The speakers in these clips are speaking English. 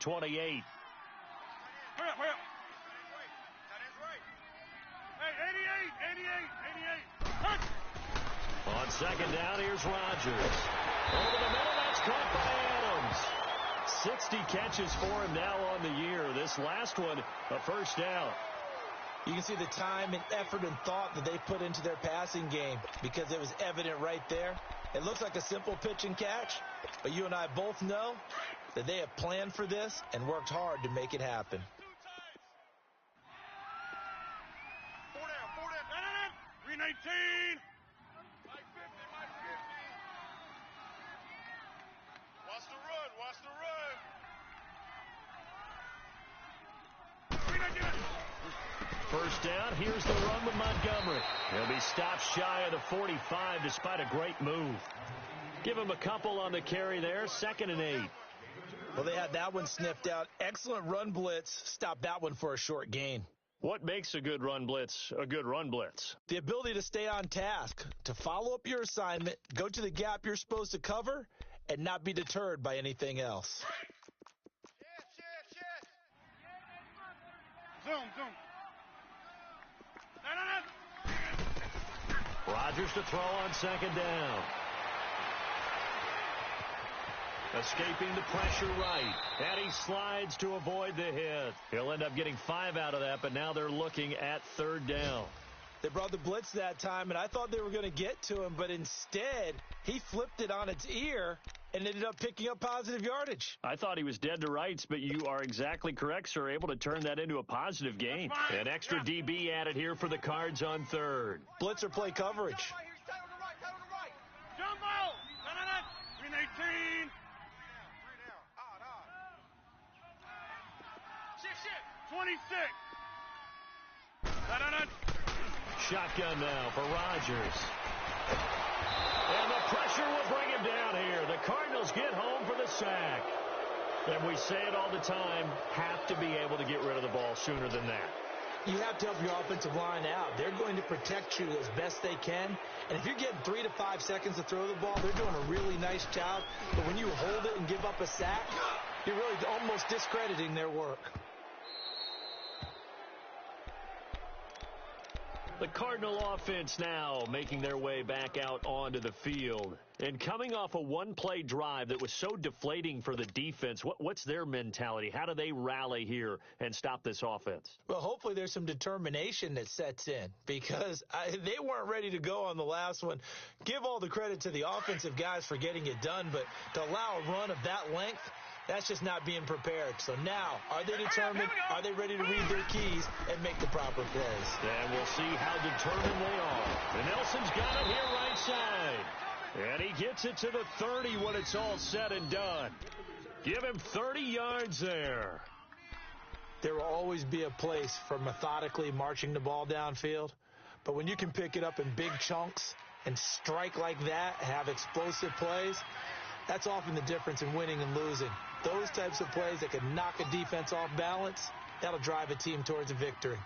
28. Hurry up, hurry up. Hey, 88. On second down, here's Rodgers. Over the middle, that's caught by Adams. 60 catches for him now on the year. This last one, a first down. You can see the time and effort and thought that they put into their passing game because it was evident right there. It looks like a simple pitch and catch, but you and I both know that they have planned for this and worked hard to make it happen. 319. Watch the run. Watch the run. First down, here's the run with Montgomery. He'll be stopped shy of the 45 despite a great move. Give him a couple on the carry there, 2nd and 8. Well, they had that one sniffed out. Excellent run blitz. Stopped that one for a short gain. What makes a good run blitz a good run blitz? The ability to stay on task, to follow up your assignment, go to the gap you're supposed to cover, and not be deterred by anything else. Zoom. Rodgers to throw on 2nd down. Escaping the pressure right. And he slides to avoid the hit. He'll end up getting 5 out of that, but now they're looking at 3rd down. They brought the blitz that time, and I thought they were going to get to him, but instead, he flipped it on its ear and ended up picking up positive yardage. I thought he was dead to rights, but you are exactly correct, sir. Able to turn that into a positive gain. An extra DB added here for the Cards on 3rd. Blitzer play coverage. Jumbo. 319. 26. Shotgun now for Rodgers. And the pressure will bring him down here. The Cardinals get home for the sack. And we say it all the time, have to be able to get rid of the ball sooner than that. You have to help your offensive line out. They're going to protect you as best they can. And if you're getting 3 to 5 seconds to throw the ball, they're doing a really nice job. But when you hold it and give up a sack, you're really almost discrediting their work. The Cardinal offense now making their way back out onto the field. And coming off a one-play drive that was so deflating for the defense, what's their mentality? How do they rally here and stop this offense? Well, hopefully there's some determination that sets in because they weren't ready to go on the last one. Give all the credit to the offensive guys for getting it done, but to allow a run of that length, that's just not being prepared. So now, are they determined? Are they ready to read their keys and make the proper plays? And we'll see how determined they are. And Nelson's got it here right side. And he gets it to the 30 when it's all said and done. Give him 30 yards there. There will always be a place for methodically marching the ball downfield. But when you can pick it up in big chunks and strike like that, have explosive plays, that's often the difference in winning and losing. Those types of plays that can knock a defense off balance, that'll drive a team towards a victory.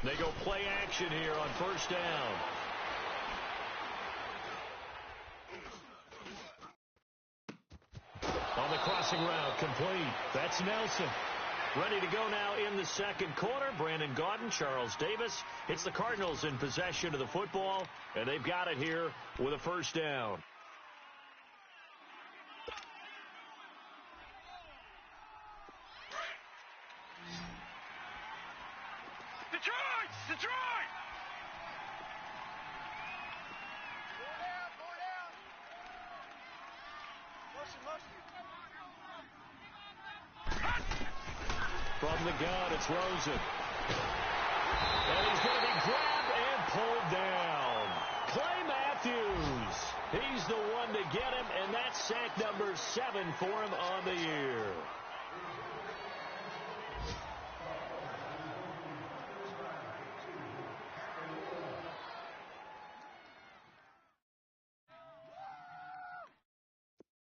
They go play action here on 1st down. On the crossing route, complete. That's Nelson. Ready to go now in the 2nd quarter. Brandon Gaudin, Charles Davis. It's the Cardinals in possession of the football, and they've got it here with a 1st down. Detroit! From the gun, it's Rosen. And he's going to be grabbed and pulled down. Clay Matthews. He's the one to get him, and that's sack number 7 for him on the year.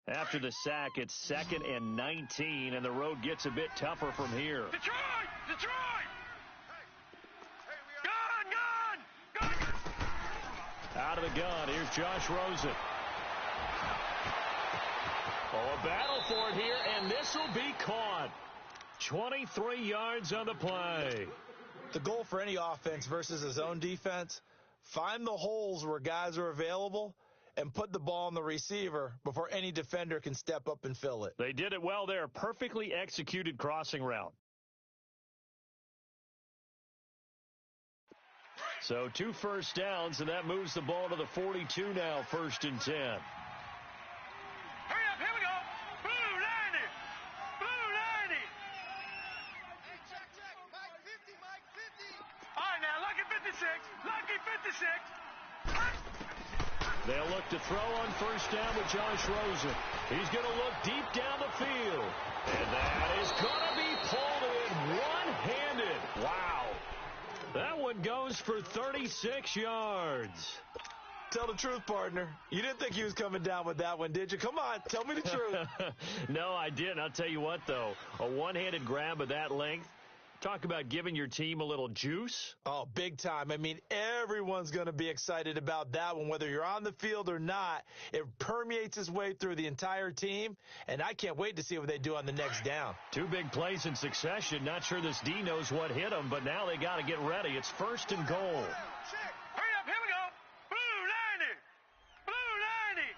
After the sack, it's 2nd and 19, and the road gets a bit tougher from here. Detroit! Out of the gun. Here's Josh Rosen. Oh, a battle for it here, and this will be caught. 23 yards on the play. The goal for any offense versus a zone defense, find the holes where guys are available and put the ball on the receiver before any defender can step up and fill it. They did it well there. Perfectly executed crossing route. So 2 first downs, and that moves the ball to the 42 now, 1st and 10. Hurry up, here we go. Blue 90. Blue 90. Hey, check. Mike 50, Mike 50. All right, now, Lucky 56. Lucky 56. They'll look to throw on 1st down with Josh Rosen. He's going to look deep down the field. And that is going to be pulled in one-handed. Wow. That one goes for 36 yards. Tell the truth, partner. You didn't think he was coming down with that one, did you? Come on, tell me the truth. No, I didn't. I'll tell you what, though. A one-handed grab of that length. Talk about giving your team a little juice. Oh, big time. I mean, everyone's going to be excited about that one, whether you're on the field or not. It permeates its way through the entire team, and I can't wait to see what they do on the next down. 2 big plays in succession. Not sure this D knows what hit them, but now they got to get ready. It's 1st and goal. Hurry up, here we go. Blue 90. Blue 90.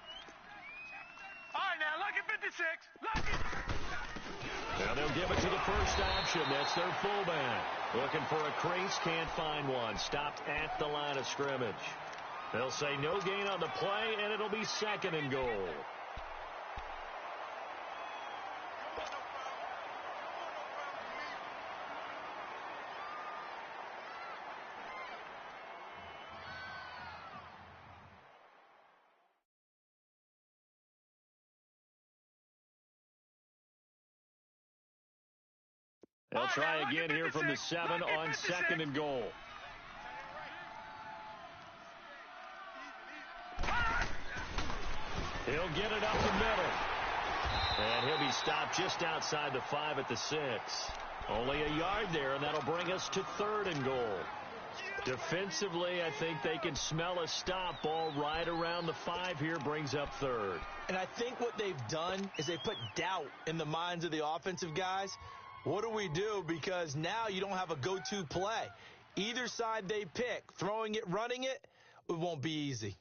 All right, now, Lucky 56. Lucky. Now they'll give it to the first option. That's their fullback. Looking for a crease, can't find one. Stopped at the line of scrimmage. They'll say no gain on the play, and it'll be 2nd and goal. They'll try again here from the 7 on 2nd and goal. He'll get it up the middle. And he'll be stopped just outside the 5 at the 6. Only a yard there, and that'll bring us to 3rd and goal. Defensively, I think they can smell a stop. Ball right around the 5 here, brings up 3rd. And I think what they've done is they put doubt in the minds of the offensive guys. What do we do? Because now you don't have a go-to play. Either side they pick, throwing it, running it, it won't be easy.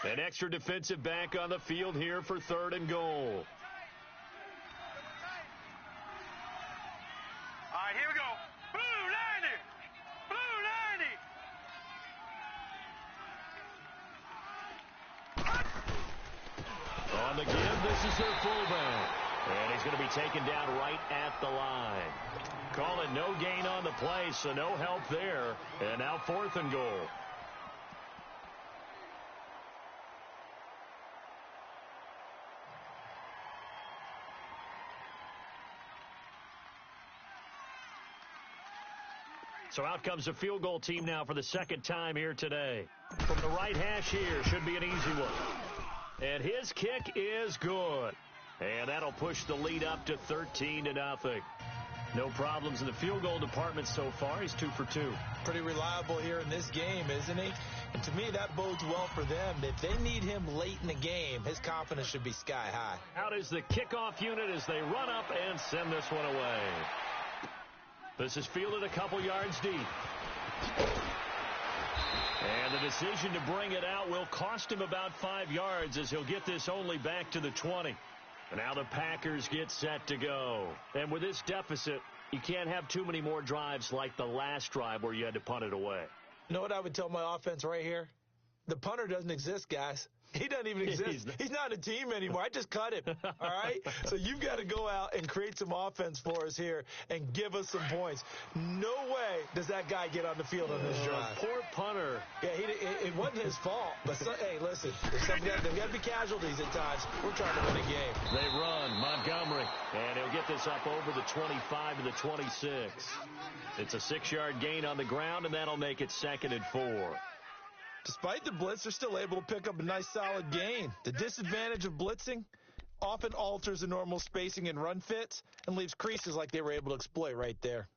An extra defensive back on the field here for 3rd and goal. All right, here we go. Blue 90. Blue 90. On the give, this is their fullback. And he's going to be taken down right at the line. Call it no gain on the play, so no help there. And now 4th and goal. So out comes the field goal team now for the 2nd time here today. From the right hash here, should be an easy one. And his kick is good. And that'll push the lead up to 13-0. No problems in the field goal department so far. He's 2 for 2. Pretty reliable here in this game, isn't he? And to me, that bodes well for them. If they need him late in the game, his confidence should be sky high. Out is the kickoff unit as they run up and send this one away. This is fielded a couple yards deep. And the decision to bring it out will cost him about 5 yards as he'll get this only back to the 20. And now the Packers get set to go. And with this deficit, you can't have too many more drives like the last drive where you had to punt it away. You know what I would tell my offense right here? The punter doesn't exist, guys. He doesn't even exist. He's not a team anymore. I just cut him, all right? So you've got to go out and create some offense for us here and give us some points. No way does that guy get on the field on this drive. Poor punter. Yeah, it wasn't his fault. But, hey, listen, there's got to be casualties at times. We're trying to win a game. They run. Montgomery. And he'll get this up over the 25 to the 26. It's a 6-yard gain on the ground, and that'll make it 2nd and 4. Despite the blitz, they're still able to pick up a nice, solid gain. The disadvantage of blitzing often alters the normal spacing and run fits and leaves creases like they were able to exploit right there.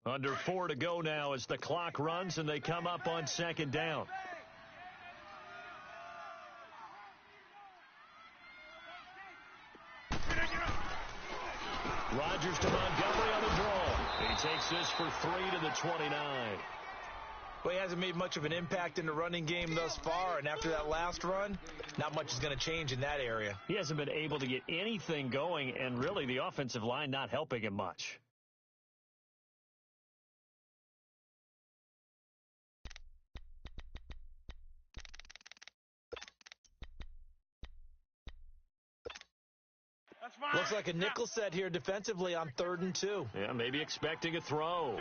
Under 4 to go now as the clock runs and they come up on second down. Rodgers to Montgomery on the draw. He takes this for 3 to the 29. Well, he hasn't made much of an impact in the running game thus far, and after that last run, not much is going to change in that area. He hasn't been able to get anything going, and really the offensive line not helping him much. Looks like a nickel set here defensively on 3rd and 2. Yeah, maybe expecting a throw.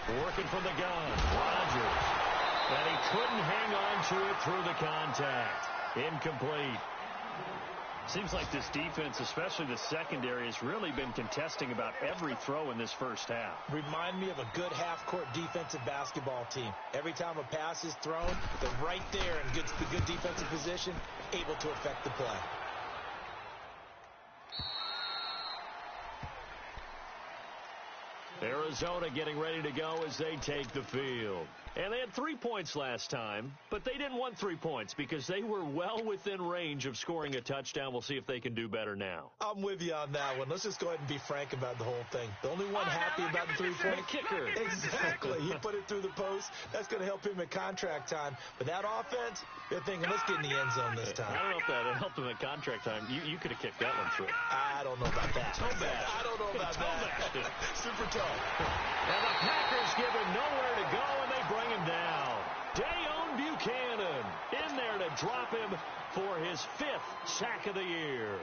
Working from the gun, Rodgers. And he couldn't hang on to it through the contact. Incomplete. Seems like this defense, especially the secondary, has really been contesting about every throw in this first half. Remind me of a good half-court defensive basketball team. Every time a pass is thrown, they're right there in good defensive position, able to affect the play. Arizona getting ready to go as they take the field. And they had 3 points last time, but they didn't want 3 points because they were well within range of scoring a touchdown. We'll see if they can do better now. I'm with you on that one. Let's just go ahead and be frank about the whole thing. The only one happy about the 3-point kicker. Exactly. He put it through the post. That's going to help him at contract time. But that offense, they're thinking, let's get in the end zone this time. I don't know if that helped him at contract time. You could have kicked that one through. I don't know about that. Toe bash. I don't know about that. Super toe. And the Packers give him nowhere to go, and they bring him down. Dayon Buchanan in there to drop him for his 5th sack of the year.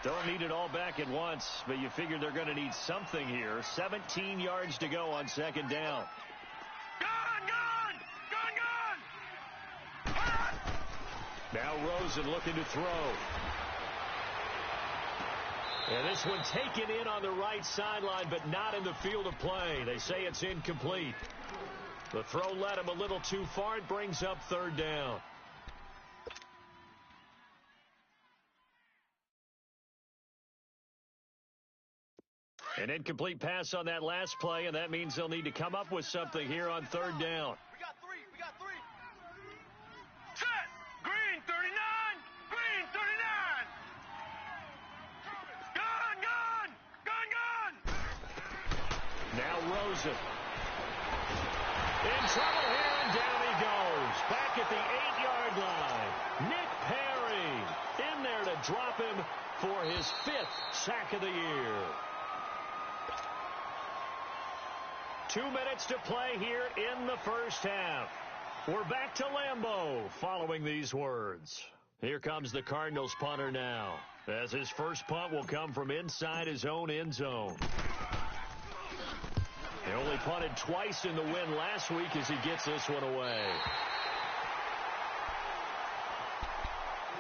Don't need it all back at once, but you figure they're going to need something here. 17 yards to go on second down. Now Rosen looking to throw. And this one taken in on the right sideline, but not in the field of play. They say it's incomplete. The throw led him a little too far. It brings up 3rd down. An incomplete pass on that last play, and that means they'll need to come up with something here on 3rd down. We got three. Set. Green 39. Green 39. Gun. Now Rosen. In trouble here, and down he goes. Back at the 8-yard line. Nick Perry in there to drop him for his 5th sack of the year. 2 minutes to play here in the first half. We're back to Lambeau following these words. Here comes the Cardinals punter now, as his first punt will come from inside his own end zone. He only punted twice in the win last week as he gets this one away.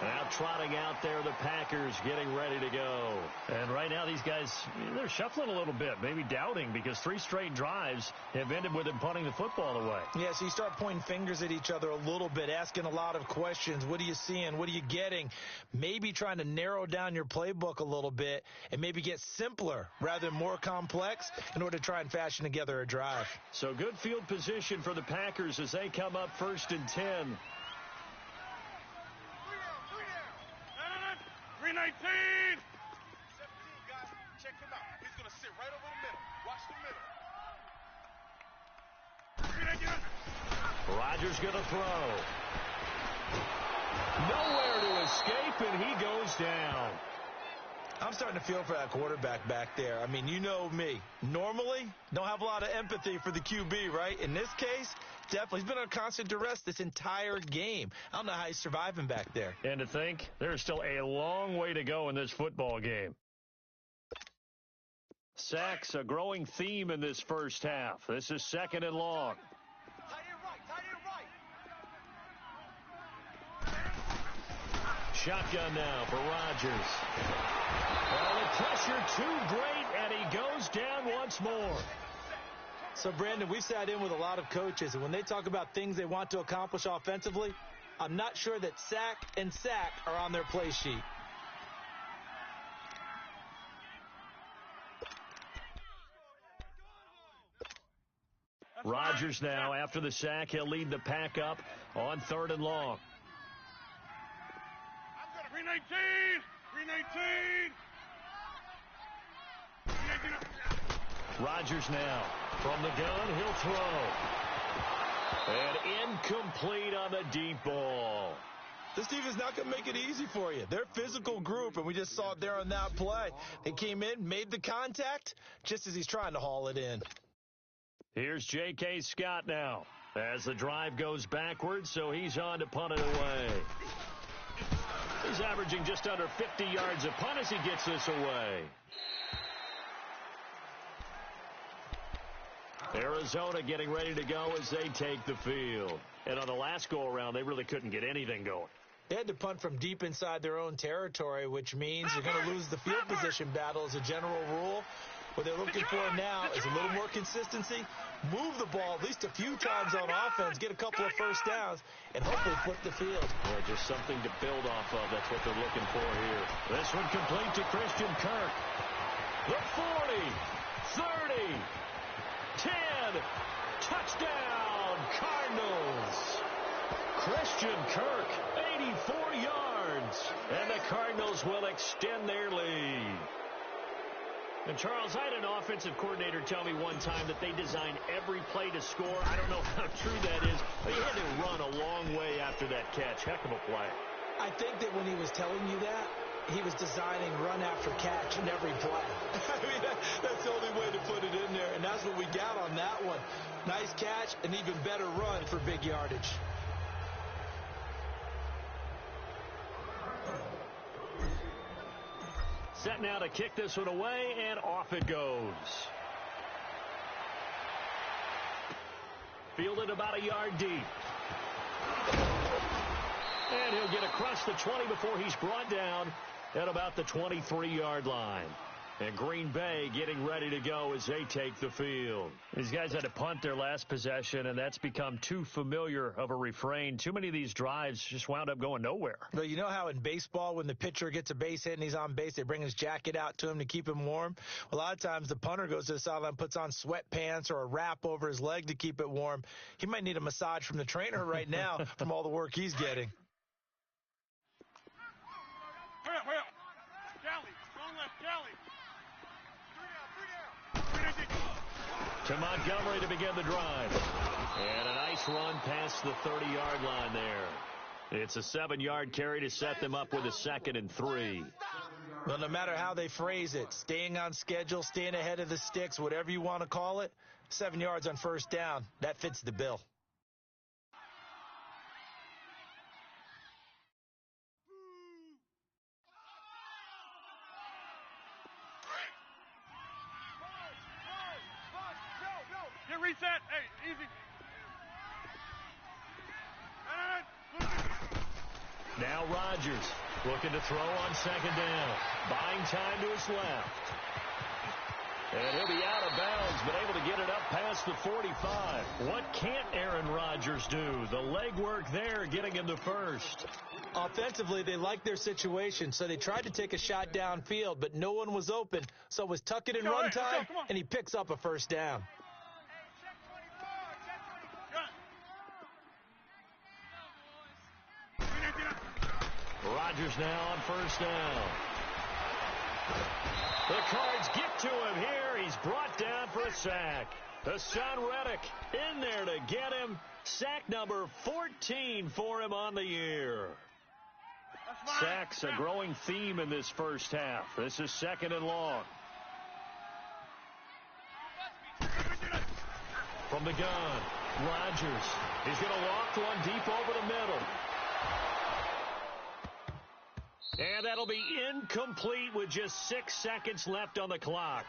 Now trotting out there, the Packers getting ready to go. And right now these guys, they're shuffling a little bit, maybe doubting, because 3 straight drives have ended with them punting the football away. Yeah, so you start pointing fingers at each other a little bit, asking a lot of questions. What are you seeing? What are you getting? Maybe trying to narrow down your playbook a little bit and maybe get simpler rather than more complex in order to try and fashion together a drive. So good field position for the Packers as they come up 1st and 10. 319. 17 guys, check him out. He's going to sit right over the middle. Watch the middle. Rodgers going to throw. Nowhere to escape, and he goes down. I'm starting to feel for that quarterback back there. I mean, you know me. Normally, don't have a lot of empathy for the QB, right? In this case, definitely. He's been on constant duress this entire game. I don't know how he's surviving back there. And to think, there's still a long way to go in this football game. Sacks, a growing theme in this first half. This is 2nd and long. Tight end right. Shotgun now for Rodgers. Well, the pressure too great, and he goes down once more. So, Brandon, we've sat in with a lot of coaches, and when they talk about things they want to accomplish offensively, I'm not sure that sack and sack are on their play sheet. Rodgers now, after the sack, he'll lead the pack up on 3rd and long. 319! 319! 319! Rodgers now from the gun, he'll throw. And incomplete on the deep ball. This defense not going to make it easy for you. They're a physical group, and we just saw it there on that play. They came in, made the contact, just as he's trying to haul it in. Here's J.K. Scott now as the drive goes backwards, so he's on to punt it away. He's averaging just under 50 yards a punt as he gets this away. Arizona getting ready to go as they take the field. And on the last go-around, they really couldn't get anything going. They had to punt from deep inside their own territory, which means you're going to lose the field position battle as a general rule. What they're looking for now is a little more consistency, move the ball at least a few times on offense, get a couple of first downs, and hopefully flip the field. Well, just something to build off of. That's what they're looking for here. This one complete to Christian Kirk. The 40, 30, 10, touchdown, Cardinals. Christian Kirk, 84 yards, and the Cardinals will extend their lead. And, Charles, I had an offensive coordinator tell me one time that they design every play to score. I don't know how true that is, but he had to run a long way after that catch. Heck of a play. I think that when he was telling you that, he was designing run after catch in every play. I mean, that's the only way to put it in there, and that's what we got on that one. Nice catch, an even better run for big yardage. Set now to kick this one away, and off it goes. Fielded about a yard deep. And he'll get across the 20 before he's brought down at about the 23-yard line. And Green Bay getting ready to go as they take the field. These guys had to punt their last possession, and that's become too familiar of a refrain. Too many of these drives just wound up going nowhere. But you know how in baseball, when the pitcher gets a base hit and he's on base, they bring his jacket out to him to keep him warm? A lot of times the punter goes to the sideline, puts on sweatpants or a wrap over his leg to keep it warm. He might need a massage from the trainer right now from all the work he's getting. Hurry up. Kelly, strong left, Kelly. To Montgomery to begin the drive. And a nice run past the 30-yard line there. It's a 7-yard carry to set them up with a 2nd and 3. Well, no matter how they phrase it, staying on schedule, staying ahead of the sticks, whatever you want to call it, 7 yards on first down, that fits the bill. Get reset. Hey, easy. Now Rodgers looking to throw on 2nd down. Buying time to his left. And he'll be out of bounds, but able to get it up past the 45. What can't Aaron Rodgers do? The legwork there getting him the first. Offensively, they liked their situation, so they tried to take a shot downfield, but no one was open. So it was tuck it in run time, and he picks up a first down. Rodgers now on first down. The Cards get to him here. He's brought down for a sack. Hassan Reddick in there to get him. Sack number 14 for him on the year. Sacks a growing theme in this first half. This is 2nd and long. From the gun, Rodgers. He's going to loft one deep over the middle. And that'll be incomplete with just 6 seconds left on the clock.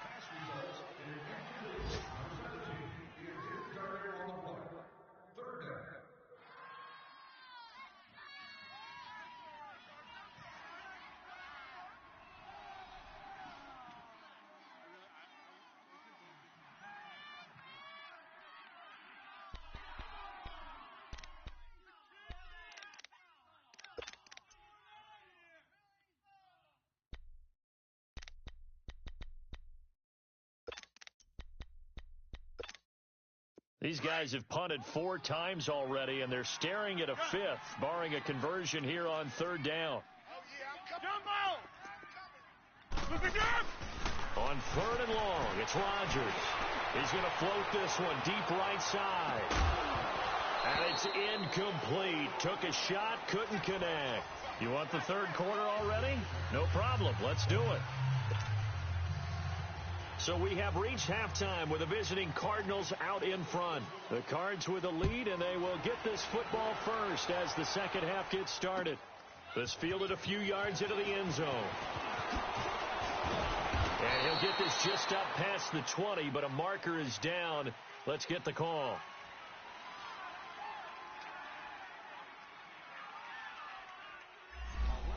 These guys have punted 4 times already, and they're staring at a 5th, barring a conversion here on 3rd down. On 3rd and long, it's Rodgers. He's going to float this one deep right side. And it's incomplete. Took a shot, couldn't connect. You want the 3rd quarter already? No problem. Let's do it. So we have reached halftime with the visiting Cardinals out in front. The Cards with a lead, and they will get this football first as the second half gets started. This fielded a few yards into the end zone. And he'll get this just up past the 20, but a marker is down. Let's get the call.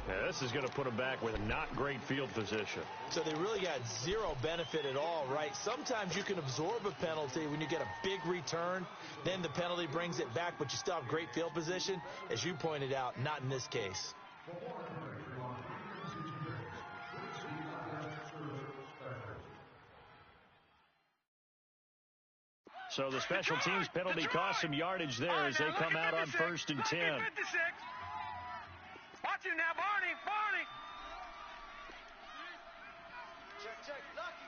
Yeah, this is going to put him back with not great field position. So they really got zero benefit at all, right? Sometimes you can absorb a penalty when you get a big return. Then the penalty brings it back, but you still have great field position. As you pointed out, not in this case. So the special teams penalty cost some yardage there as they come out on 1st and 10. Watch it now, Barney. Check. Lucky.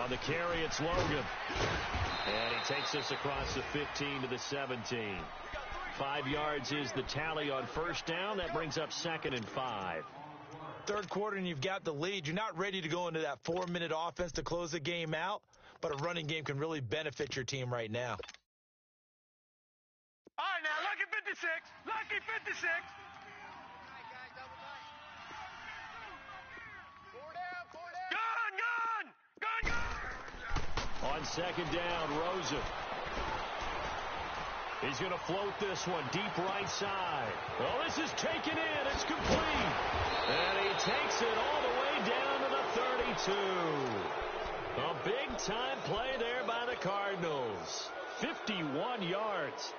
On the carry, it's Logan. And he takes us across the 15 to the 17. 5 yards is the tally on 1st down. That brings up 2nd and 5. 3rd quarter and you've got the lead. You're not ready to go into that 4-minute offense to close the game out, but a running game can really benefit your team right now. All right, now, Lucky 56. Lucky 56. Gun. On 2nd down, Rosen. He's going to float this one deep right side. Well, this is taken in. It's complete. And he takes it all the way down to the 32. A big-time play there by the Cardinals. 51 yards.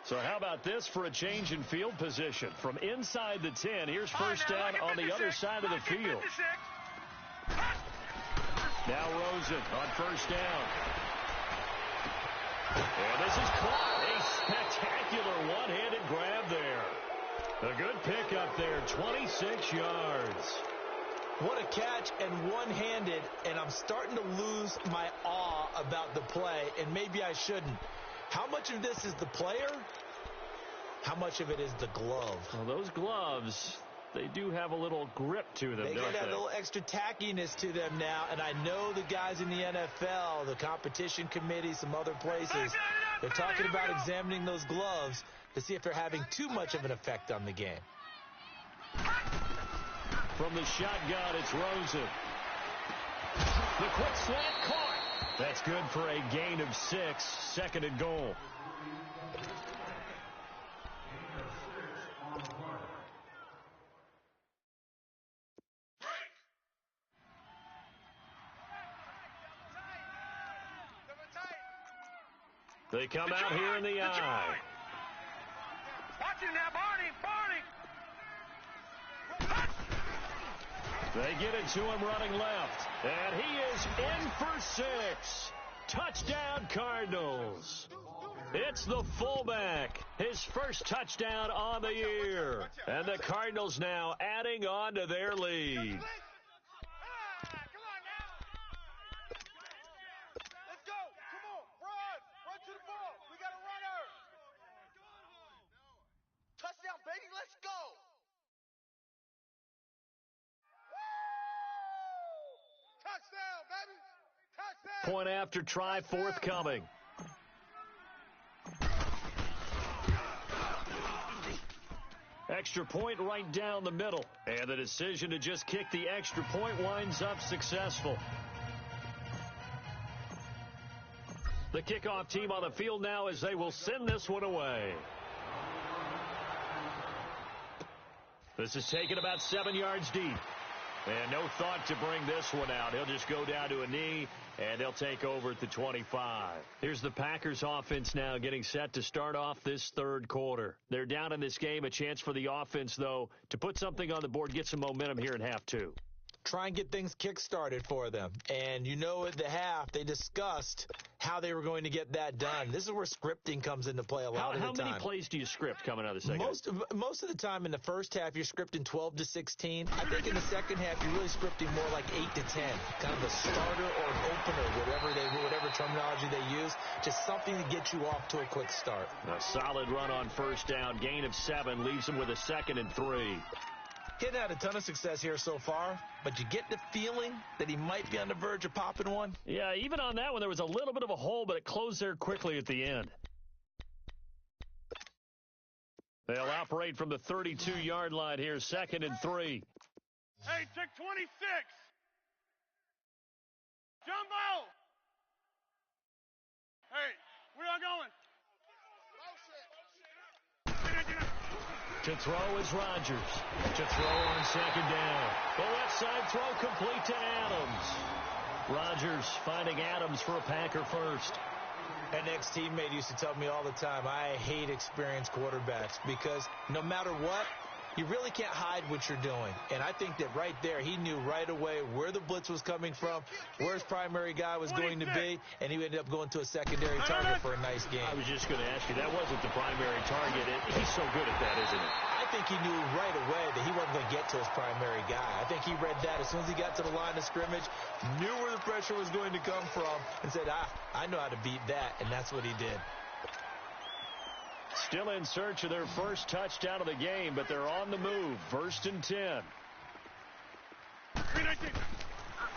So how about this for a change in field position? From inside the 10, here's 1st down on the other side of the field. Now Rosen on 1st down. And this is caught. A spectacular one-handed grab there. A good pickup there, 26 yards. What a catch, and one-handed, and I'm starting to lose my awe about the play, and maybe I shouldn't. How much of this is the player? How much of it is the glove? Well, those gloves, they do have a little grip to them, They don't got that they? little extra tackiness to them now, and I know the guys in the NFL, the competition committee, some other places, they're talking about examining those gloves to see if they're having too much of an effect on the game. From the shotgun, it's Rosen. The quick slant caught. That's good for a gain of 6, 2nd and goal. They come out here in the eye. Watch it now, Barney. They get it to him running left. And he is in for 6. Touchdown, Cardinals. It's the fullback. His first touchdown on the year. And the Cardinals now adding on to their lead. Come on now. Let's go. Come on. Run to the ball. We got a runner. Touchdown, baby. Let's go. Touchdown, baby. Touchdown. Point after try forthcoming. Extra point right down the middle. And the decision to just kick the extra point winds up successful. The kickoff team on the field now as they will send this one away. This is taken about 7 yards deep. And no thought to bring this one out. He'll just go down to a knee, and they'll take over at the 25. Here's the Packers offense now getting set to start off this third quarter. They're down in this game. A chance for the offense, though, to put something on the board, get some momentum here in half two. Try and get things kick-started for them. And you know at the half, they discussed how they were going to get that done. This is where scripting comes into play a lot of the time. How many plays do you script coming out of the second? Most of the time in the first half, you're scripting 12 to 16. I think in the second half, you're really scripting more like 8 to 10. Kind of a starter or an opener, whatever terminology they use. Just something to get you off to a quick start. A solid run on first down. Gain of 7 leaves him with a 2nd and 3. He hadn't had a ton of success here so far, but you get the feeling that he might be on the verge of popping one. Yeah, even on that one, there was a little bit of a hole, but it closed there quickly at the end. They'll operate from the 32-yard line here, 2nd and 3. Hey, check 26. Jumbo. Hey, where y'all going? To throw is Rodgers. To throw on 2nd down. The left side throw complete to Adams. Rodgers finding Adams for a Packer first. An ex-teammate used to tell me all the time, I hate experienced quarterbacks because no matter what, you really can't hide what you're doing. And I think that right there, he knew right away where the blitz was coming from, where his primary guy was going to be, and he ended up going to a secondary target for a nice game. I was just going to ask you, that wasn't the primary target. He's so good at that, isn't he? I think he knew right away that he wasn't going to get to his primary guy. I think he read that as soon as he got to the line of scrimmage, knew where the pressure was going to come from, and said, I know how to beat that, and that's what he did. Still in search of their first touchdown of the game, but they're on the move. 1st and 10.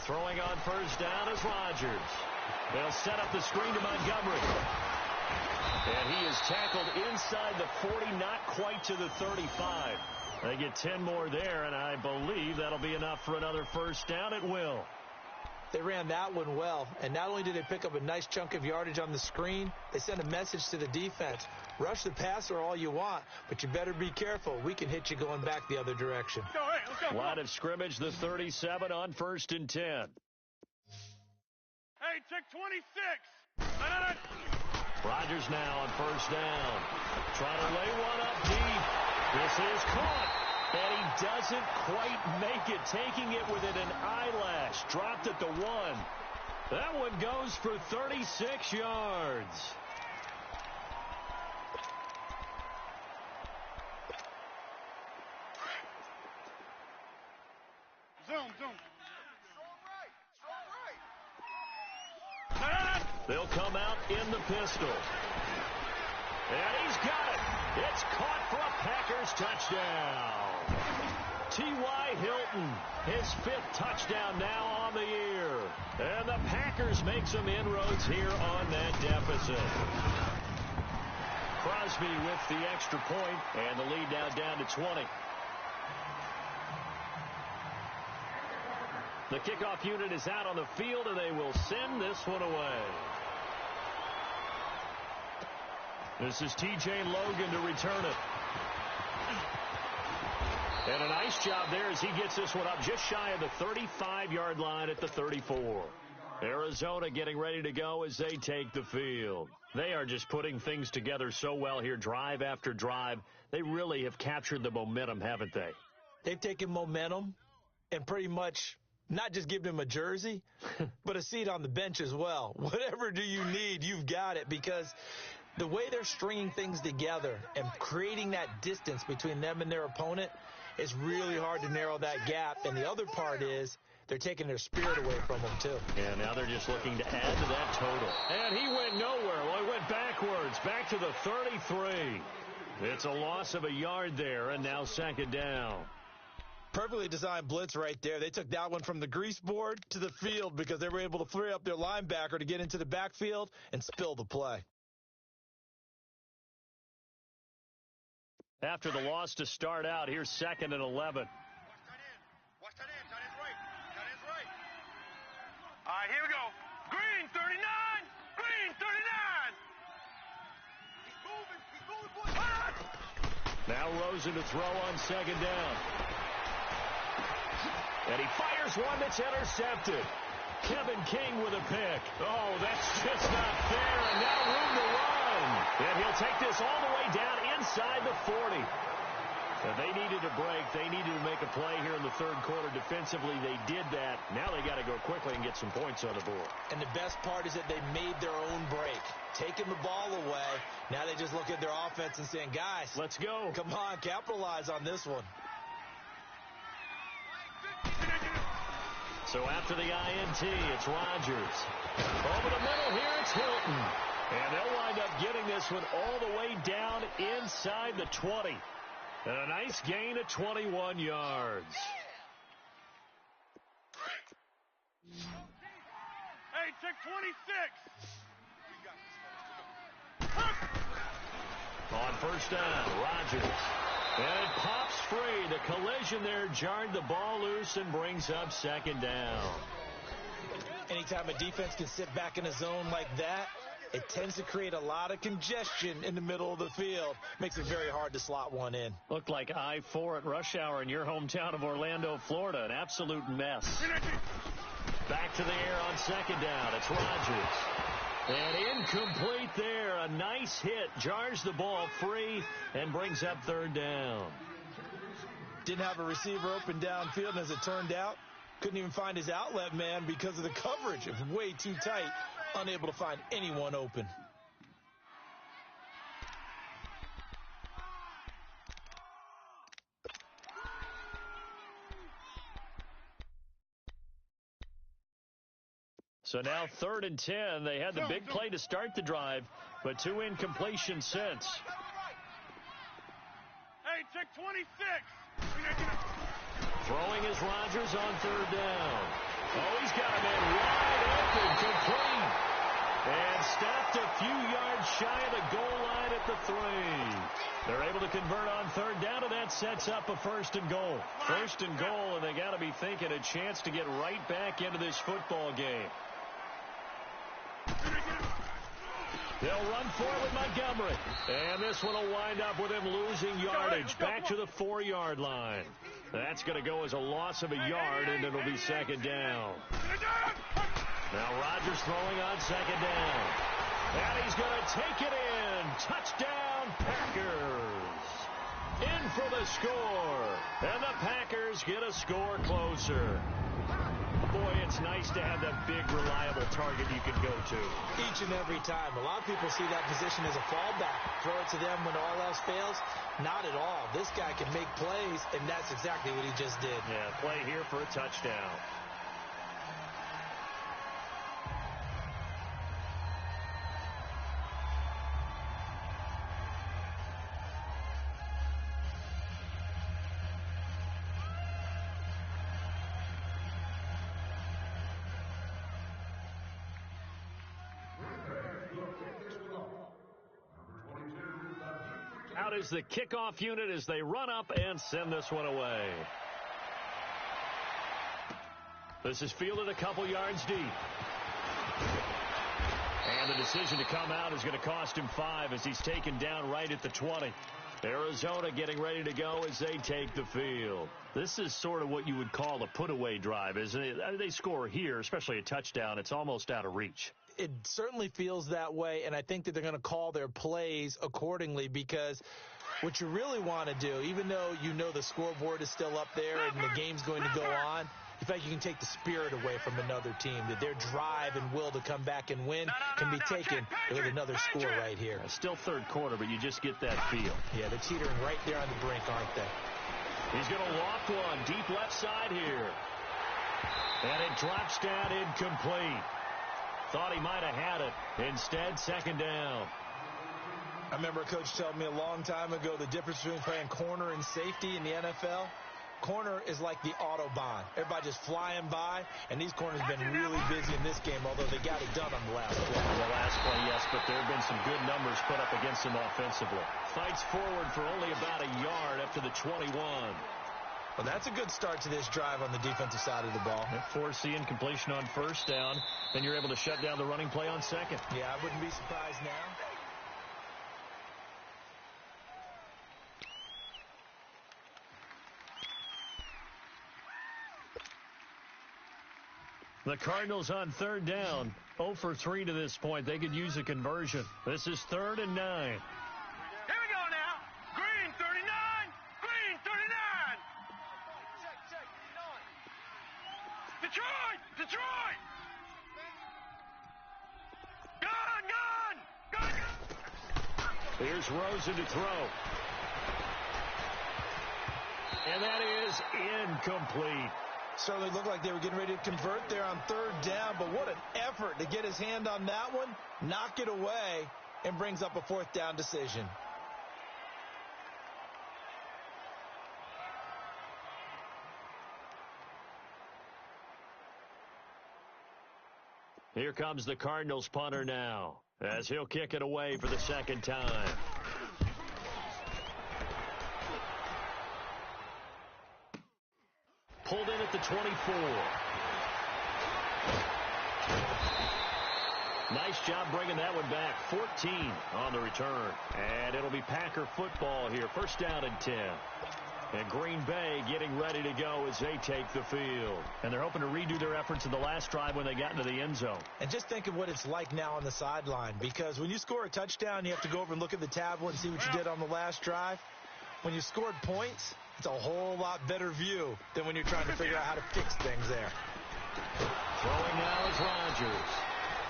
Throwing on first down is Rodgers. They'll set up the screen to Montgomery. And he is tackled inside the 40, not quite to the 35. They get 10 more there, and I believe that'll be enough for another first down at will. They ran that one well, and not only did they pick up a nice chunk of yardage on the screen, they sent a message to the defense. Rush the passer all you want, but you better be careful. We can hit you going back the other direction. Let's go. Line of scrimmage, the 37 on 1st and 10. Hey, check 26. Rodgers now on first down. Trying to lay one up deep. This is caught. And he doesn't quite make it, taking it within an eyelash. Dropped at the 1. That one goes for 36 yards. Zoom. They'll come out in the pistol. And he's got it. It's caught for a Packers touchdown. T.Y. Hilton, his 5th touchdown now on the year. And the Packers make some inroads here on that deficit. Crosby with the extra point, and the lead now down to 20. The kickoff unit is out on the field, and they will send this one away. This is T.J. Logan to return it. And a nice job there as he gets this one up just shy of the 35-yard line at the 34. Arizona getting ready to go as they take the field. They are just putting things together so well here, drive after drive. They really have captured the momentum, haven't they? They've taken momentum and pretty much not just given him a jersey, but a seat on the bench as well. Whatever do you need, you've got it, because the way they're stringing things together and creating that distance between them and their opponent is really hard to narrow that gap. And the other part is they're taking their spirit away from them, too. Yeah, now they're just looking to add to that total. And he went nowhere. Well, he went backwards, back to the 33. It's a loss of a yard there, and now 2nd down. Perfectly designed blitz right there. They took that one from the grease board to the field because they were able to free up their linebacker to get into the backfield and spill the play. After the loss to start out, here's 2nd and 11. Watch that in. That is right. All right, here we go. Green, 39. Green, 39. Now Rosen to throw on 2nd down. And he fires one that's intercepted. Kevin King with a pick. Oh, that's just not fair, and now room to run. And he'll take this all the way down inside the 40. And they needed a break. They needed to make a play here in the third quarter. Defensively, they did that. Now they got to go quickly and get some points on the board. And the best part is that they made their own break. Taking the ball away. Now they just look at their offense and saying, guys, let's go. Come on, capitalize on this one. So after the INT, it's Rodgers. Over the middle here, it's Hilton. And they'll wind up getting this one all the way down inside the 20. And a nice gain of 21 yards. Hey, check 26. On first down, Rodgers. And it pops free. The collision there jarred the ball loose and brings up second down. Anytime a defense can sit back in a zone like that, it tends to create a lot of congestion in the middle of the field. Makes it very hard to slot one in. Looked like I-4 at rush hour in your hometown of Orlando, Florida. An absolute mess. Back to the air on second down. It's Rodgers. And incomplete there. A nice hit. Jars the ball free and brings up third down. Didn't have a receiver open downfield, and as it turned out, couldn't even find his outlet man because of the coverage. It was way too tight. Unable to find anyone open. So now 3rd and 10. They had the big play to start the drive, but 2 incompletions since. Hey, check 26. Throwing is Rodgers on 3rd down. Oh, he's got a man wide open, complete. And stopped a few yards shy of the goal line at the 3. They're able to convert on 3rd down, and that sets up a 1st and goal. 1st and goal, and they got to be thinking a chance to get right back into this football game. They'll run forward Montgomery. And this one will wind up with him losing yardage back to the 4-yard line. That's going to go as a loss of a yard, and it'll be second down. Now Rodgers throwing on second down. And he's going to take it in. Touchdown, Packers. In for the score. And the Packers get a score closer. Boy, it's nice to have that big, reliable target you can go to. Each and every time. A lot of people see that position as a fallback. Throw it to them when all else fails. Not at all. This guy can make plays, and that's exactly what he just did. Yeah, play here for a touchdown. Out is the kickoff unit as they run up and send this one away. This is fielded a couple yards deep. And the decision to come out is going to cost him 5 as he's taken down right at the 20. Arizona getting ready to go as they take the field. This is sort of what you would call a put-away drive, isn't it? They score here, especially a touchdown. It's almost out of reach. It certainly feels that way, and I think that they're going to call their plays accordingly because what you really want to do, even though you know the scoreboard is still up there and the game's going to go on, in fact, you can take the spirit away from another team, that their drive and will to come back and win can be taken with another score right here. It's still third quarter, but you just get that feel. Yeah, they're teetering right there on the brink, aren't they? He's going to loft one deep left side here. And it drops down incomplete. Thought he might have had it. Instead, second down. I remember a coach telling me a long time ago the difference between playing corner and safety in the NFL. Corner is like the Autobahn. Everybody just flying by, and these corners have been really busy in this game, although they got it done on the last play. The last play, yes, but there have been some good numbers put up against him offensively. Fights forward for only about a yard up to the 21. Well, that's a good start to this drive on the defensive side of the ball. Force the incompletion on first down, then you're able to shut down the running play on second. Yeah, I wouldn't be surprised now. The Cardinals on third down, 0 for 3 to this point. They could use a conversion. This is 3rd and 9. Here we go now. Green 39. Green 39. Detroit. Detroit. Gun. Here's Rosen to throw. And that is incomplete. Certainly looked like they were getting ready to convert there on third down, but what an effort to get his hand on that one, knock it away, and brings up a 4th down decision. Here comes the Cardinals punter now, as he'll kick it away for the 2nd time. Pulled in at the 24. Nice job bringing that one back. 14 on the return. And it'll be Packer football here. 1st down and 10. And Green Bay getting ready to go as they take the field. And they're hoping to redo their efforts in the last drive when they got into the end zone. And just think of what it's like now on the sideline, because when you score a touchdown, you have to go over and look at the tablet and see what you did on the last drive. When you scored points, it's a whole lot better view than when you're trying to figure out how to fix things there. Throwing now is Rodgers.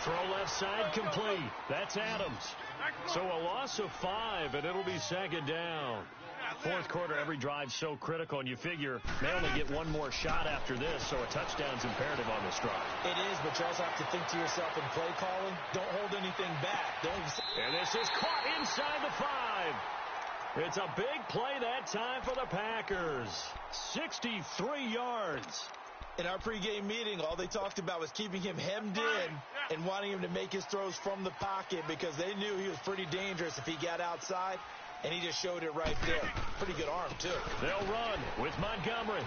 Throw left side complete. That's Adams. So a loss of 5, and it'll be 2nd down. 4th quarter, every drive's so critical, and you figure they only get one more shot after this, so a touchdown's imperative on this drive. It is, but you also have to think to yourself in play calling, don't hold anything back. And this is caught inside the 5. It's a big play that time for the Packers. 63 yards. In our pregame meeting, all they talked about was keeping him hemmed in and wanting him to make his throws from the pocket because they knew he was pretty dangerous if he got outside, and he just showed it right there. Pretty good arm, too. They'll run with Montgomery.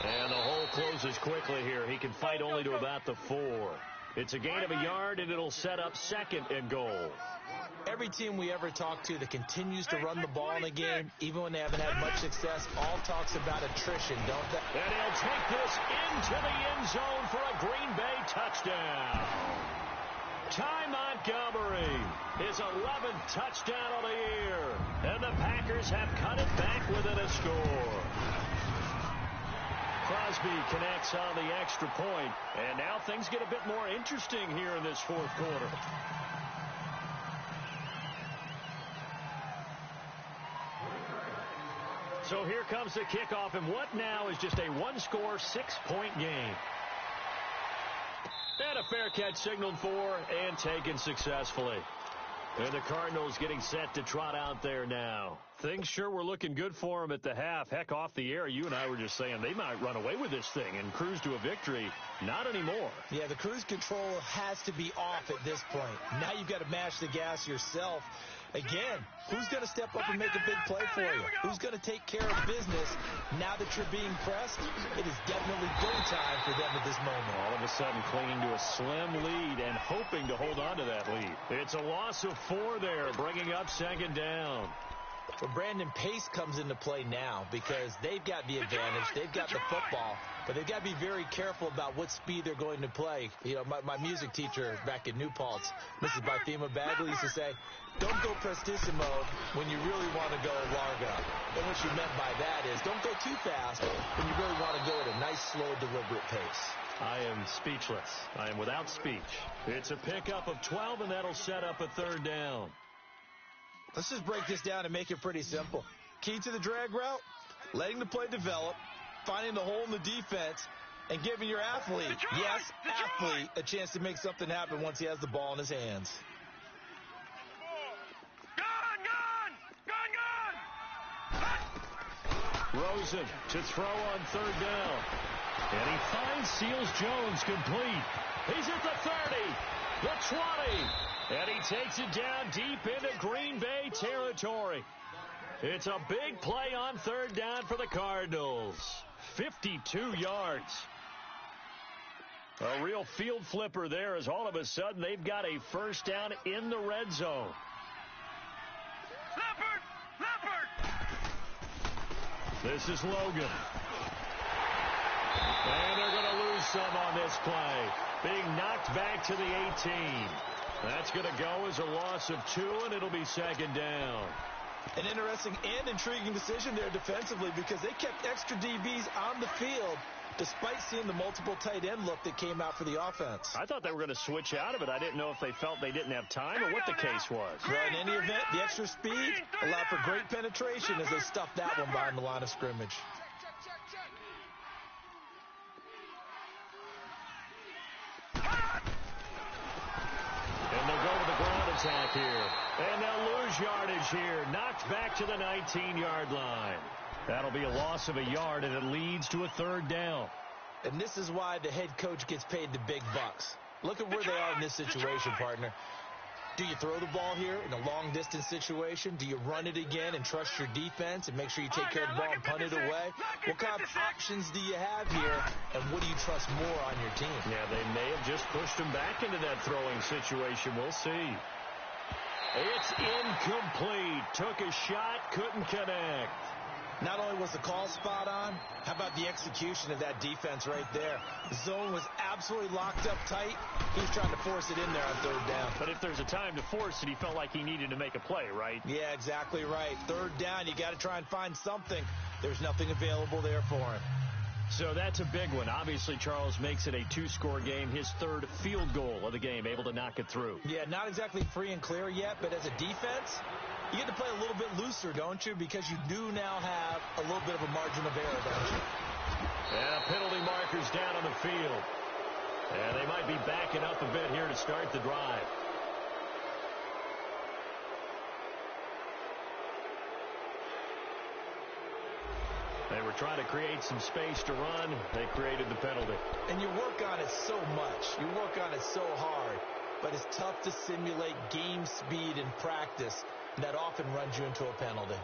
And the hole closes quickly here. He can fight only to about the 4. It's a gain of a yard, and it'll set up 2nd and goal. Every team we ever talk to that continues to run the ball in a game, even when they haven't had much success, all talks about attrition, don't they? And he'll take this into the end zone for a Green Bay touchdown. Ty Montgomery, his 11th touchdown of the year. And the Packers have cut it back within a score. Crosby connects on the extra point, and now things get a bit more interesting here in this 4th quarter. So here comes the kickoff, and what now is just a 1-score, 6-point game. And a fair catch signaled for and taken successfully. And the Cardinals getting set to trot out there now. Things sure were looking good for them at the half. Heck, off the air, you and I were just saying they might run away with this thing and cruise to a victory. Not anymore. Yeah, the cruise control has to be off at this point. Now you've got to mash the gas yourself. Again, who's going to step up and make a big play for you? Who's going to take care of business now that you're being pressed? It is definitely go time for them at this moment. All of a sudden clinging to a slim lead and hoping to hold on to that lead. It's a loss of 4 there, bringing up 2nd down. But Brandon, pace comes into play now because they've got the advantage. They've got the football, but they've got to be very careful about what speed they're going to play. You know, my music teacher back in New Paltz, Mrs. Barthema Bagley, used to say, don't go prestissimo when you really want to go largo. And what she meant by that is don't go too fast when you really want to go at a nice, slow, deliberate pace. I am speechless. I am without speech. It's a pickup of 12, and that'll set up a 3rd down. Let's just break this down and make it pretty simple. Key to the drag route, letting the play develop, finding the hole in the defense, and giving your athlete, yes, athlete, a chance to make something happen once he has the ball in his hands. Rosen to throw on 3rd down. And he finds Seals Jones complete. He's at the 30, the 20. And he takes it down deep into Green Bay territory. It's a big play on 3rd down for the Cardinals. 52 yards. A real field flipper there as all of a sudden they've got a 1st down in the red zone. This is Logan. And they're going to lose some on this play. Being knocked back to the 18. That's going to go as a loss of 2, and it'll be second down. An interesting and intriguing decision there defensively because they kept extra DBs on the field despite seeing the multiple tight end look that came out for the offense. I thought they were going to switch out of it. I didn't know if they felt they didn't have time or what the case was. Well, in any event, the extra speed allowed for great penetration as they stuffed that one behind the line of scrimmage. And they'll go to the ground attack here. And they'll lose yardage here. Knocked back to the 19-yard line. That'll be a loss of a yard, and it leads to a third down. And this is why the head coach gets paid the big bucks. Look at where they are in this situation, partner. Do you throw the ball here in a long-distance situation? Do you run it again and trust your defense and make sure you take care of the ball and punt it away? What kind of options do you have here, and what do you trust more on your team? Yeah, they may have just pushed him back into that throwing situation. We'll see. It's incomplete. Took a shot, couldn't connect. Not only was the call spot on, how about the execution of that defense right there? The zone was absolutely locked up tight. He was trying to force it in there on third down. But if there's a time to force it, he felt like he needed to make a play, right? Yeah, exactly right. Third down, you got to try and find something. There's nothing available there for him. So that's a big one. Obviously, Charles makes it a 2-score game. His third field goal of the game, able to knock it through. Yeah, not exactly free and clear yet, but as a defense, you get to play a little bit looser, don't you? Because you do now have a little bit of a margin of error, don't you? Yeah, penalty markers down on the field. And they might be backing up a bit here to start the drive. They were trying to create some space to run. They created the penalty. And you work on it so much. You work on it so hard. But it's tough to simulate game speed in practice. That often runs you into a penalty.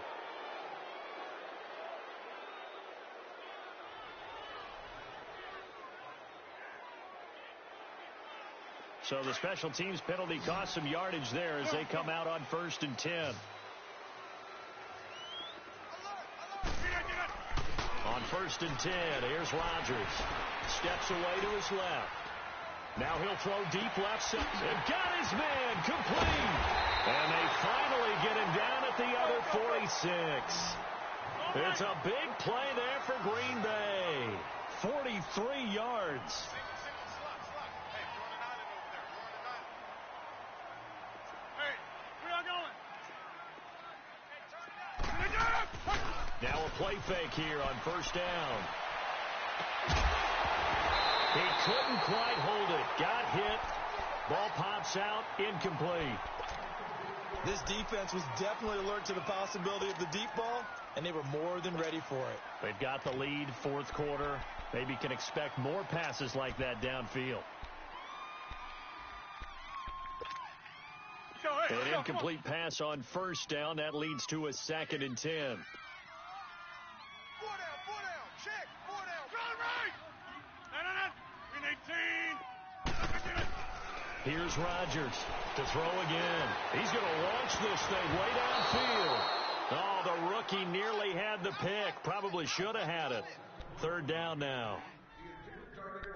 So the special teams penalty cost some yardage there as they come out on 1st and 10. On 1st and 10, here's Rodgers. Steps away to his left. Now he'll throw deep left side. And got his man complete. And they finally get him down at the other 46. It's a big play there for Green Bay. 43 yards. Now a play fake here on 1st down. He couldn't quite hold it. Got hit. Ball pops out. Incomplete. This defense was definitely alert to the possibility of the deep ball, and they were more than ready for it. They've got the lead, 4th quarter. Maybe can expect more passes like that downfield. An incomplete pass on 1st down. That leads to a 2nd and 10. Here's Rodgers to throw again. He's going to launch this thing way downfield. Oh, the rookie nearly had the pick. Probably should have had it. 3rd down now.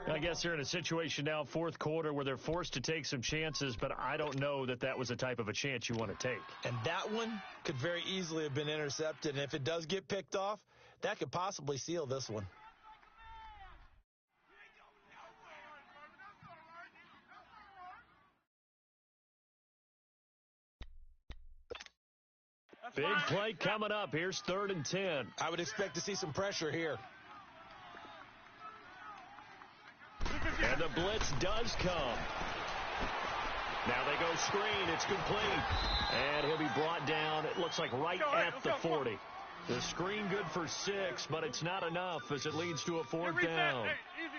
I guess they're in a situation now, 4th quarter, where they're forced to take some chances, but I don't know that that was the type of a chance you want to take. And that one could very easily have been intercepted, and if it does get picked off, that could possibly seal this one. Big play coming up. Here's 3rd and 10. I would expect to see some pressure here. And the blitz does come. Now they go screen. It's complete. And he'll be brought down, it looks like right at the 40. The screen good for 6, but it's not enough as it leads to a 4th down.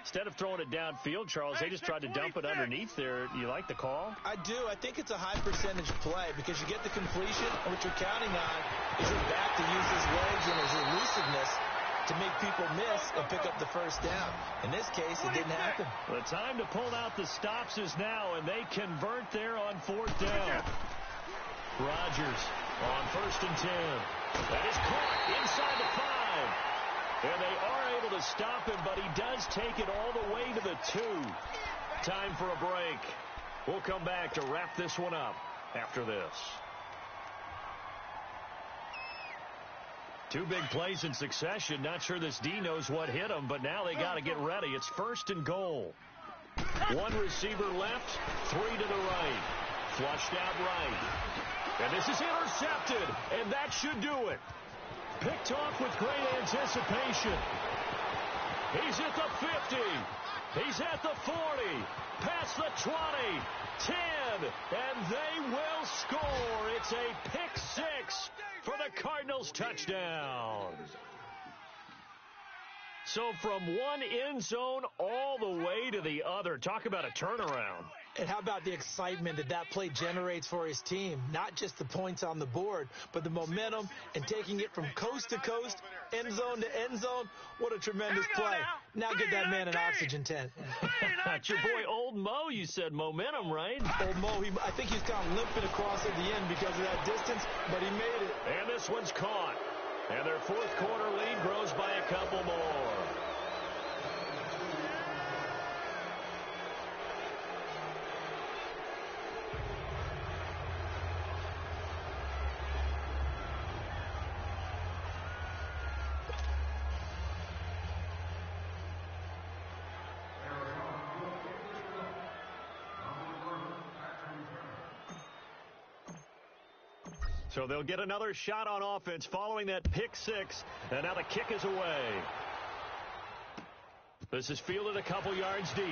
Instead of throwing it downfield, Charles, they just tried to dump it underneath there. You like the call? I do. I think it's a high percentage play because you get the completion, and what you're counting on is your back to use his legs and his elusiveness to make people miss and pick up the 1st down. In this case, it didn't happen. The time to pull out the stops is now, and they convert there on 4th down. Rodgers on 1st and 10. That is caught inside the 5. And they are able to stop him, but he does take it all the way to the 2. Time for a break. We'll come back to wrap this one up after this. 2 big plays in succession. Not sure this D knows what hit him, but now they got to get ready. It's 1st and goal. 1 receiver left, 3 to the right. Flushed out right. And this is intercepted, and that should do it. Picked off with great anticipation. He's at the 50. He's at the 40. Past the 20. 10. And they will score. It's a pick 6 for the Cardinals touchdown. So from one end zone all the way to the other. Talk about a turnaround. And how about the excitement that play generates for his team? Not just the points on the board, but the momentum and taking it from coast to coast, end zone to end zone. What a tremendous play. Now get that man an oxygen tent. That's your boy Old Mo. You said momentum, right? Old Mo, I think he's kind of limping across at the end because of that distance, but he made it. And this one's caught. And their 4th quarter lead grows by a couple more. So they'll get another shot on offense following that pick 6. And now the kick is away. This is fielded a couple yards deep.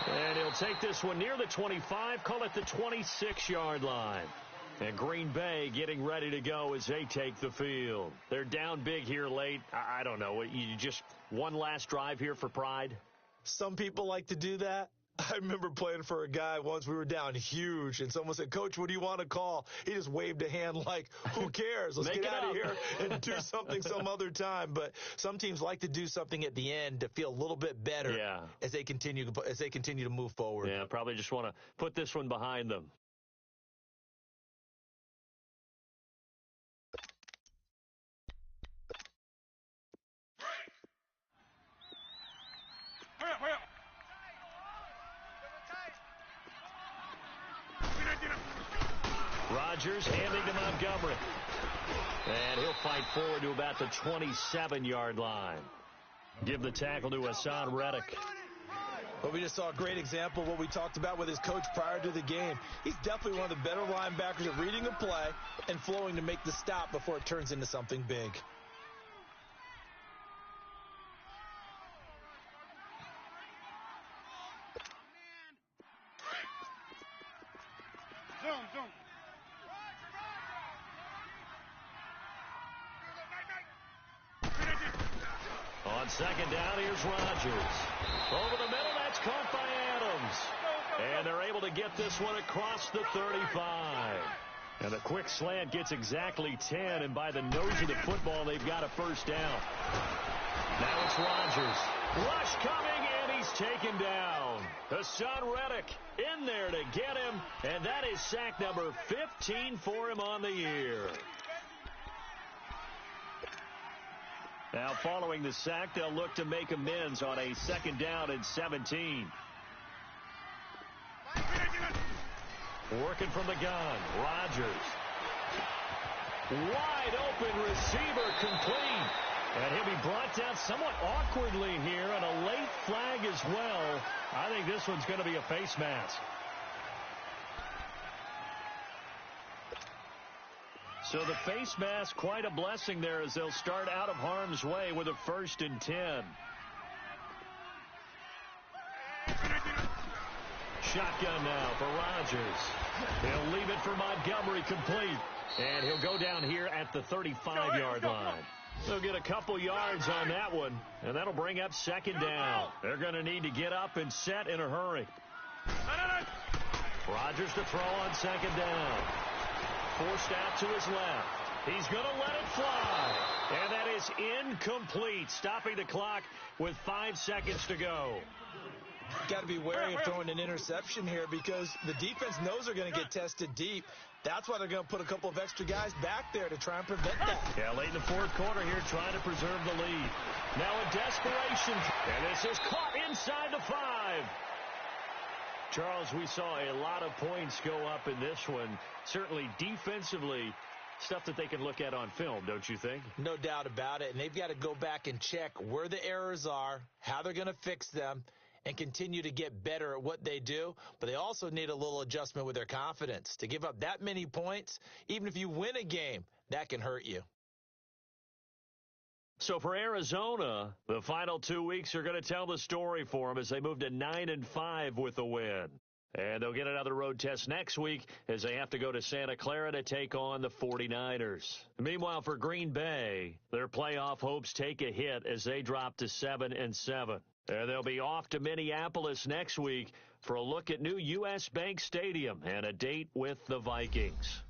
And he'll take this one near the 25, call it the 26-yard line. And Green Bay getting ready to go as they take the field. They're down big here late. I don't know. You just one last drive here for pride? Some people like to do that. I remember playing for a guy once. We were down huge, and someone said, "Coach, what do you want to call?" He just waved a hand like, who cares? Let's get out of here and do something some other time. But some teams like to do something at the end to feel a little bit better as they continue to move forward. Yeah, probably just want to put this one behind them. Hurry up. Rodgers handing to Montgomery. And he'll fight forward to about the 27-yard line. Give the tackle to Hassan Reddick. Well, we just saw a great example of what we talked about with his coach prior to the game. He's definitely one of the better linebackers at reading a play and flowing to make the stop before it turns into something big. Zoom. On 2nd down, here's Rodgers. Over the middle, that's caught by Adams. And they're able to get this one across the 35. And the quick slant gets exactly 10, and by the nose of the football, they've got a first down. Now it's Rodgers. Rush coming, and he's taken down. Hassan Reddick in there to get him, and that is sack number 15 for him on the year. Now, following the sack, they'll look to make amends on a 2nd down and 17. Working from the gun, Rodgers. Wide open receiver, complete. And he'll be brought down somewhat awkwardly here, and a late flag as well. I think this one's going to be a face mask. So the face mask, quite a blessing there as they'll start out of harm's way with a 1st and 10. Shotgun now for Rodgers. He'll leave it for Montgomery, complete. And he'll go down here at the 35-yard line. They'll get a couple yards on that one, and that'll bring up 2nd down. They're going to need to get up and set in a hurry. Rodgers to throw on 2nd down. Forced out to his left. He's going to let it fly. And that is incomplete, stopping the clock with 5 seconds to go. Got to be wary of throwing an interception here because the defense knows they're going to get tested deep. That's why they're going to put a couple of extra guys back there to try and prevent that. Yeah, late in the fourth quarter here, trying to preserve the lead. Now in desperation, and this is caught inside the 5. Charles, we saw a lot of points go up in this one. Certainly defensively, stuff that they can look at on film, don't you think? No doubt about it, and they've got to go back and check where the errors are, how they're going to fix them, and continue to get better at what they do. But they also need a little adjustment with their confidence. To give up that many points, even if you win a game, that can hurt you. So for Arizona, the final 2 weeks are going to tell the story for them as they move to 9-5 with a win. And they'll get another road test next week as they have to go to Santa Clara to take on the 49ers. Meanwhile, for Green Bay, their playoff hopes take a hit as they drop to 7-7. And they'll be off to Minneapolis next week for a look at new U.S. Bank Stadium and a date with the Vikings.